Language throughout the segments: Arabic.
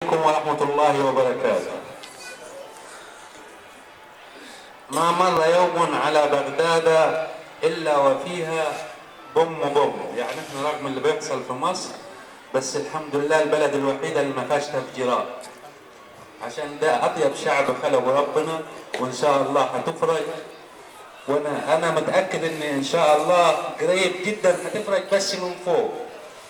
عليكم ورحمة الله وبركاته. ما مر يوم على بغداد إلا وفيها بوم. يعني احنا رغم اللي بيحصل في مصر بس الحمد لله البلد الوحيدة اللي ما فيهاش تفجيرات، عشان ده أطيب شعب خلقه ربنا، وإن شاء الله هتفرج. وأنا متأكد إن شاء الله قريب جدا هتفرج، بس من فوق،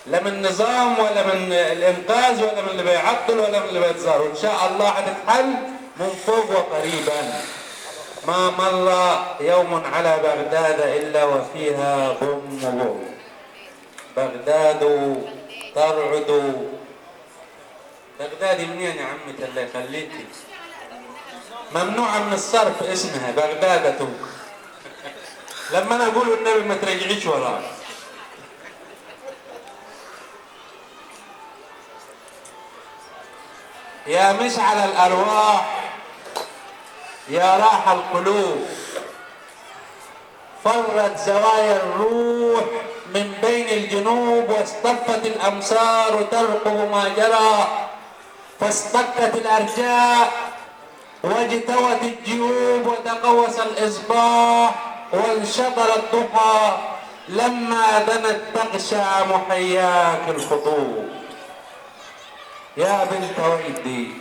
لا من نظام ولا من الإنقاذ ولا من اللي بيعطل ولا من اللي بيتظاهر، وإن شاء الله هتتحل من فوق وقريبا. ما مر يوم على بغداد إلا وفيها بوم. بغداد ترعد. بغداد منين يا عمتي الله يخليكي؟ ممنوعة من الصرف اسمها بغداد. لما أنا أقول النبي ما ترجعيش وراه. يا مشعل الأرواح، يا راح القلوب، فرت زوايا الروح من بين الجنوب، واصطفت الأمصار ترقب ما جرى، فاصطكت الأرجاء واجتوت الجيوب، وتقوس الإصباح وانشطر الضحى، لما دنت تغشى محياك الخطوب. يا بنت ولدي،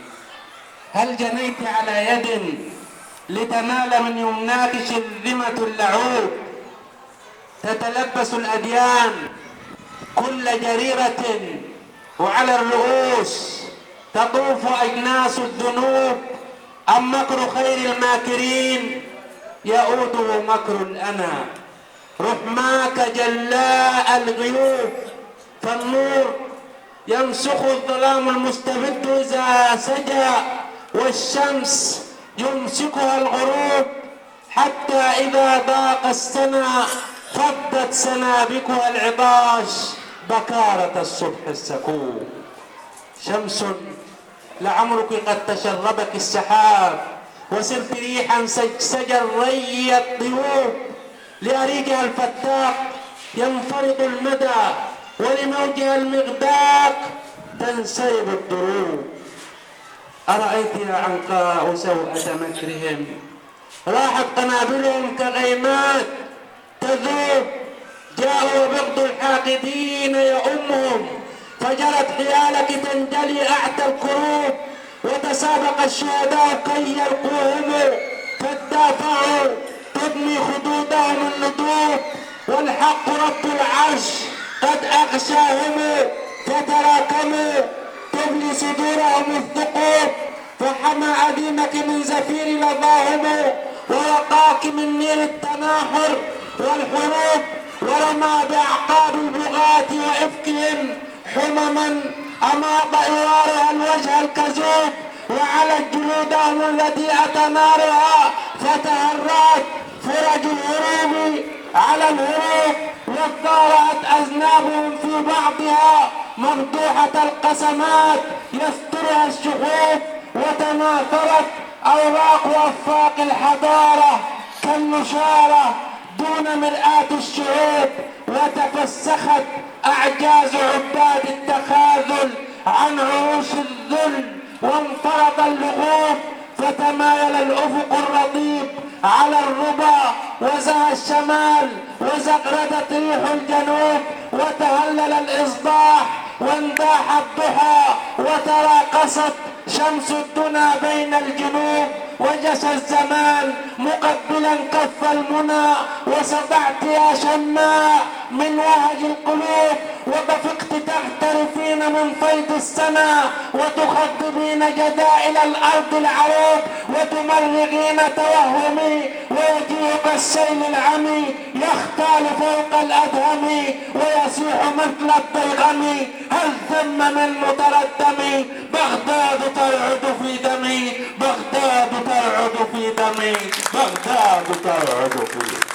هل جنيت على يد لتنال من يمناك شرذمة اللعوب؟ تتلبس الأديان كل جريرة، وعلى الرؤوس تطوف أجناس الذنوب، أم مكر خير الماكرين يؤوده مكر الأنا؟ رحماك جلاء الغيوب، فالنور يمسخ الظلام المستبد إذا سجى، والشمس يمسكها الغروب، حتى إذا ضاق السنا فضت سنابكها العطاش بكارة الصبح السكوب. شمس لعمرك قد تشربك السحاب، وسرت ريحا سجسج الري الطيوب، لأريجها الفتاق ينفرط المدى، ولموجها المغداق تنسيب الدروب. أرأيت يا عنقاء سوءة مكرهم، راحت قنابلهم كغيمات تذوب، جاءوا بغض الحاقدين يؤمهم، فجرت حيالك تنجلي أعتى الكروب، وتسابق الشهداء كي يلقوهم، فادافعوا تبني خدودهم الندوب، والحق رب العرش قد أغشاهم، فتراكموا تبلي صدورهم الثقوب، فحمى أديمك من زفير لظاهم، ووقاك من نير التناحر والحروب، ورمى بأعقاب البغاة وإفكهم حمما أماط إوارها الوجه الكذوب، وعلى جلودهم التي أتى نارها، فتهرأت فرج الهروب على الهروب، واتضارعت أذنابهم في بعضها مفتوحة القسمات يسترها الشحوب، وتناثرت أوراق وأفاق الحضارة كالنشارة دون مرآة الشعوب، وتفسخت أعجاز عباد التخاذل عن عروش الذل، وانفرط اللغوب، فتمايل الأفق الرطيب على الربا، وزهى الشمال، وزغردت ريح الجنوب، وتهلل الإصباح، وانداح الضحى، وتراقصت شمس الدنا بين الجنوب، وجسى الزمان مقبلا كف المنى، وسطعت يا شماء من وهج القلوب، وطفقت تغترفين من فيض السنا، وتخضبين جدائل الأرض العروب، وتمرغين توهمي، ويجيئك السيل العمي يختال فوق الأدهم، ويصيح مثل الضيغم، هل ثم من متردم؟ بغداد ترعد في دمي، بغداد ترعد في دمي، بغداد ترعد في